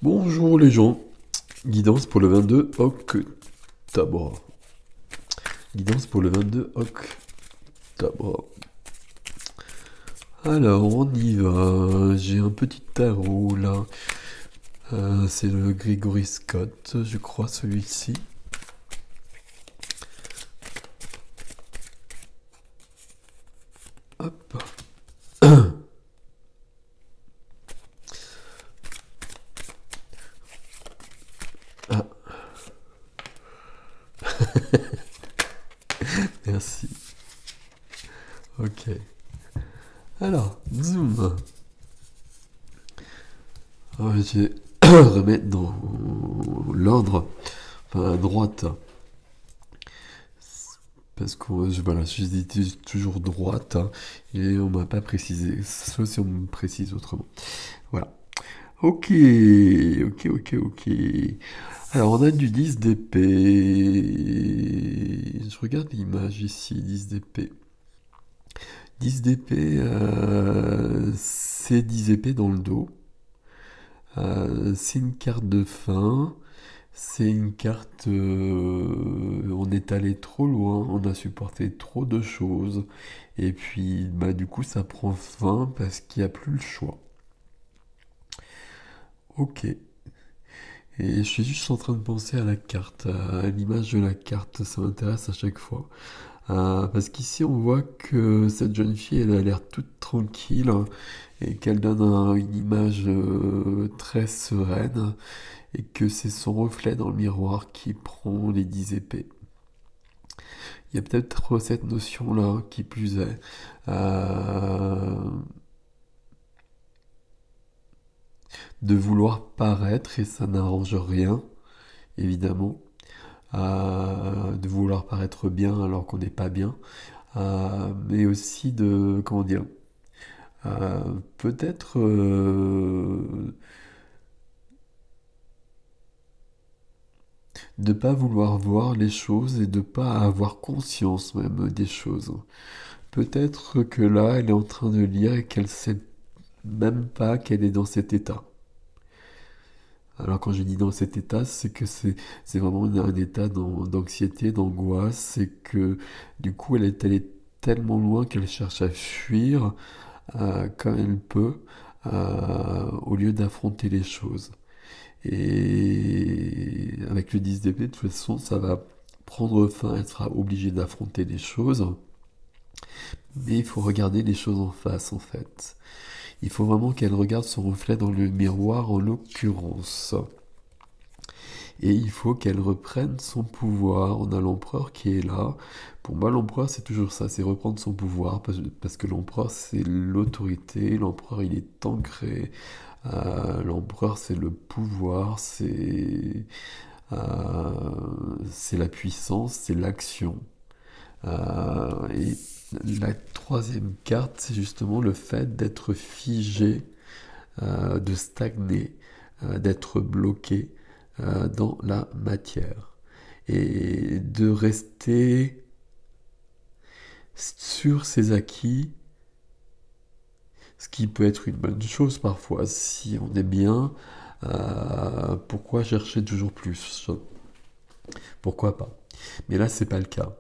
Bonjour les gens, guidance pour le 22 octobre. Guidance pour le 22 octobre. Alors on y va, j'ai un petit tarot là. C'est le Gregory Scott, je crois celui-ci. Hop. Ah, merci. Ok. Alors, zoom. Je vais remettre dans l'ordre, enfin à droite. Parce que voilà, je dis toujours droite, hein, et on m'a pas précisé, sauf si on me précise autrement. Voilà. Ok, ok. Alors on a du 10 d'épée. Je regarde l'image ici, 10 d'épée. 10 d'épée, c'est 10 épées dans le dos. C'est une carte de fin. C'est une carte, on est allé trop loin, on a supporté trop de choses, et puis bah, du coup ça prend fin parce qu'il n'y a plus le choix. Ok, et je suis juste en train de penser à la carte, à l'image de la carte, ça m'intéresse à chaque fois. Parce qu'ici on voit que cette jeune fille elle a l'air toute tranquille et qu'elle donne une image très sereine et que c'est son reflet dans le miroir qui prend les 10 épées. Il y a peut-être cette notion-là qui plus est. De vouloir paraître, et ça n'arrange rien, évidemment. De vouloir paraître bien alors qu'on n'est pas bien. Mais aussi de, comment dire, peut-être de pas vouloir voir les choses et de pas avoir conscience même des choses. Peut-être que là, elle est en train de lire et qu'elle sait même pas qu'elle est dans cet état. Alors quand je dis dans cet état, c'est que c'est vraiment un état d'anxiété, d'angoisse, c'est que du coup elle est allée tellement loin qu'elle cherche à fuir quand elle peut, au lieu d'affronter les choses. Et avec le 10 d'épée, de toute façon, ça va prendre fin, elle sera obligée d'affronter les choses, mais il faut regarder les choses en face en fait. Il faut vraiment qu'elle regarde son reflet dans le miroir en l'occurrence. Et il faut qu'elle reprenne son pouvoir. On a l'empereur qui est là. Pour moi, l'empereur, c'est toujours ça, c'est reprendre son pouvoir, parce que l'empereur, c'est l'autorité, l'empereur, il est ancré. L'empereur, c'est le pouvoir, c'est la puissance, c'est l'action. Et la troisième carte, c'est justement le fait d'être figé, de stagner, d'être bloqué dans la matière et de rester sur ses acquis, ce qui peut être une bonne chose parfois si on est bien. Pourquoi chercher toujours plus? Pourquoi pas? Mais là, c'est pas le cas.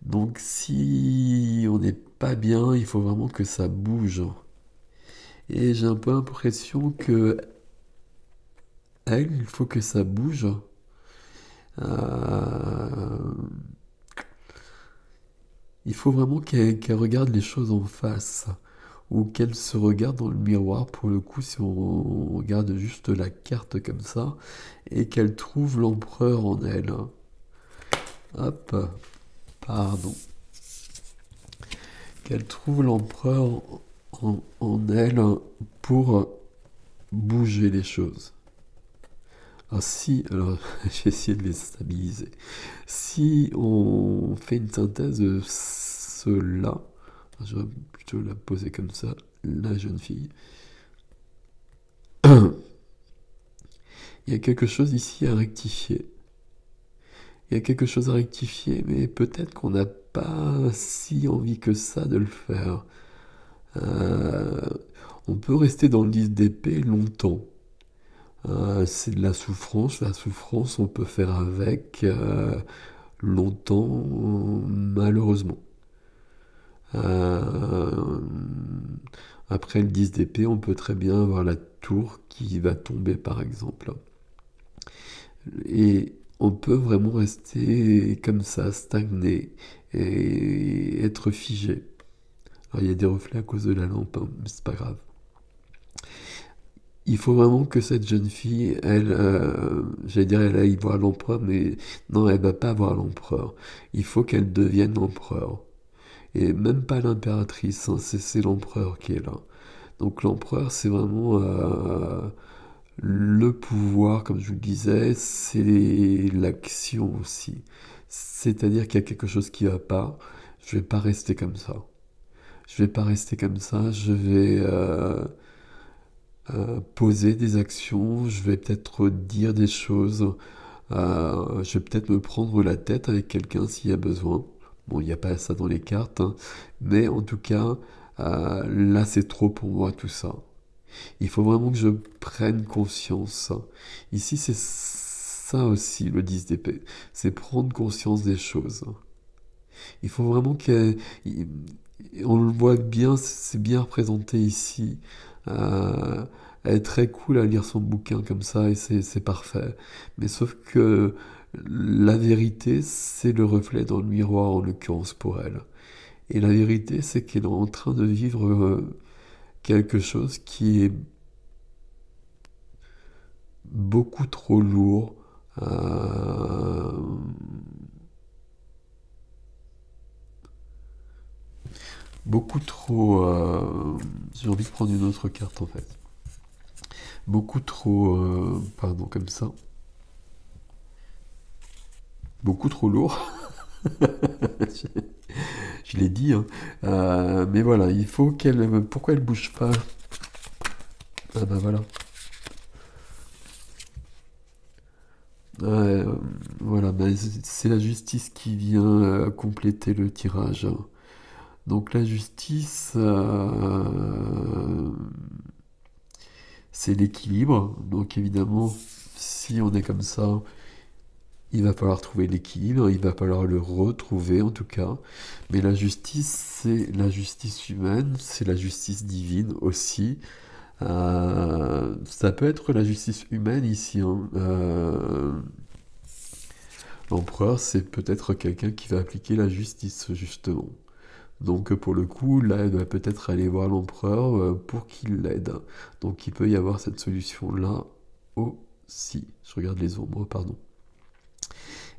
Donc, si on n'est pas bien, il faut vraiment que ça bouge. Et j'ai un peu l'impression que elle, il faut que ça bouge. Euh, il faut vraiment qu'elle regarde les choses en face, ou qu'elle se regarde dans le miroir, pour le coup, si on regarde juste la carte comme ça, et qu'elle trouve l'empereur en elle. Hop, pardon. Qu'elle trouve l'empereur en elle pour bouger les choses. Ah si, alors j'ai essayé de les stabiliser. Si on fait une synthèse de cela, je vais plutôt la poser comme ça, la jeune fille. Il y a quelque chose ici à rectifier. Il y a quelque chose à rectifier, mais peut-être qu'on n'a pas si envie que ça de le faire. Euh, on peut rester dans le 10 d'épée longtemps. C'est de la souffrance. La souffrance, on peut faire avec longtemps, malheureusement. Euh, Après le 10 d'épée, on peut très bien avoir la tour qui va tomber, par exemple. Et on peut vraiment rester comme ça, stagné et être figé. Alors, il y a des reflets à cause de la lampe, hein, mais c'est pas grave. Il faut vraiment que cette jeune fille, elle, j'allais dire, elle aille voir l'empereur, mais non, elle va pas voir l'empereur. Il faut qu'elle devienne l'empereur. Et même pas l'impératrice, hein, c'est l'empereur qui est là. Donc l'empereur, c'est vraiment le pouvoir, comme je vous le disais, c'est l'action aussi. C'est-à-dire qu'il y a quelque chose qui va pas, je vais pas rester comme ça. Je vais pas rester comme ça, je vais poser des actions, je vais peut-être dire des choses, je vais peut-être me prendre la tête avec quelqu'un s'il y a besoin. Bon, il n'y a pas ça dans les cartes, hein, mais en tout cas, là c'est trop pour moi tout ça. Il faut vraiment que je prenne conscience. Ici, c'est ça aussi, le 10 d'épée. C'est prendre conscience des choses. Il faut vraiment qu'on le voit bien, c'est bien représenté ici. Euh, Elle est très cool à lire son bouquin comme ça et c'est parfait. Mais sauf que la vérité, c'est le reflet dans le miroir en l'occurrence pour elle. Et la vérité, c'est qu'elle est en train de vivre quelque chose qui est beaucoup trop lourd. euh, Beaucoup trop. J'ai envie de prendre une autre carte en fait. Beaucoup trop. Pardon, comme ça. Beaucoup trop lourd. je je l'ai dit, hein. Mais voilà, il faut qu'elle. Pourquoi elle bouge pas? Ah bah voilà. Euh, voilà, bah, c'est la justice qui vient compléter le tirage. Donc la justice, c'est l'équilibre. Donc évidemment, si on est comme ça, il va falloir trouver l'équilibre, il va falloir le retrouver en tout cas. Mais la justice, c'est la justice humaine, c'est la justice divine aussi. Ça peut être la justice humaine ici, hein. L'empereur, c'est peut-être quelqu'un qui va appliquer la justice, justement. Donc pour le coup, là, elle doit peut-être aller voir l'empereur pour qu'il l'aide. Donc il peut y avoir cette solution-là aussi. Je regarde les ombres, pardon.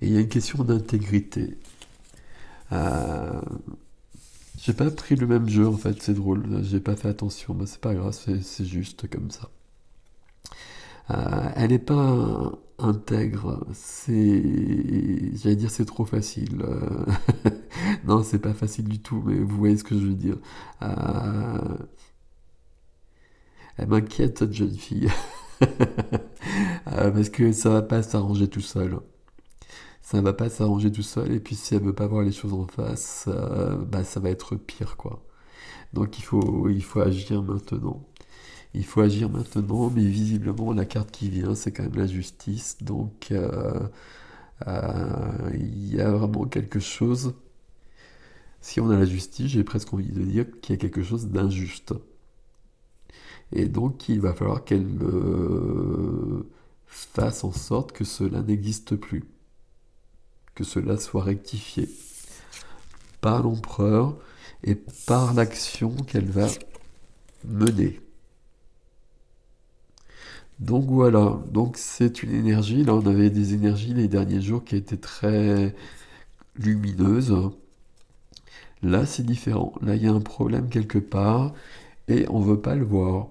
Et il y a une question d'intégrité. Euh, j'ai pas pris le même jeu en fait, c'est drôle. J'ai pas fait attention, mais c'est pas grave, c'est juste comme ça. Elle n'est pas intègre, j'allais dire c'est trop facile. Non, c'est pas facile du tout, mais vous voyez ce que je veux dire. Euh, Elle m'inquiète cette jeune fille. Parce que ça va pas s'arranger tout seul. Ça va pas s'arranger tout seul, et puis si elle veut pas voir les choses en face, bah ça va être pire quoi. Donc il faut agir maintenant. Il faut agir maintenant, mais visiblement la carte qui vient, c'est quand même la justice. Donc il y a vraiment quelque chose. Si on a la justice, j'ai presque envie de dire qu'il y a quelque chose d'injuste. Et donc il va falloir qu'elle fasse en sorte que cela n'existe plus, que cela soit rectifié par l'empereur et par l'action qu'elle va mener. Donc voilà, donc c'est une énergie, là on avait des énergies les derniers jours qui étaient très lumineuses. Là c'est différent, là il y a un problème quelque part et on veut pas le voir.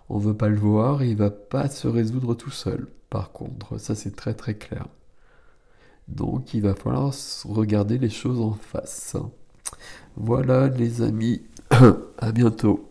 On veut pas le voir et il va pas se résoudre tout seul. Par contre, ça c'est très très clair. Donc il va falloir regarder les choses en face. Voilà les amis, à bientôt.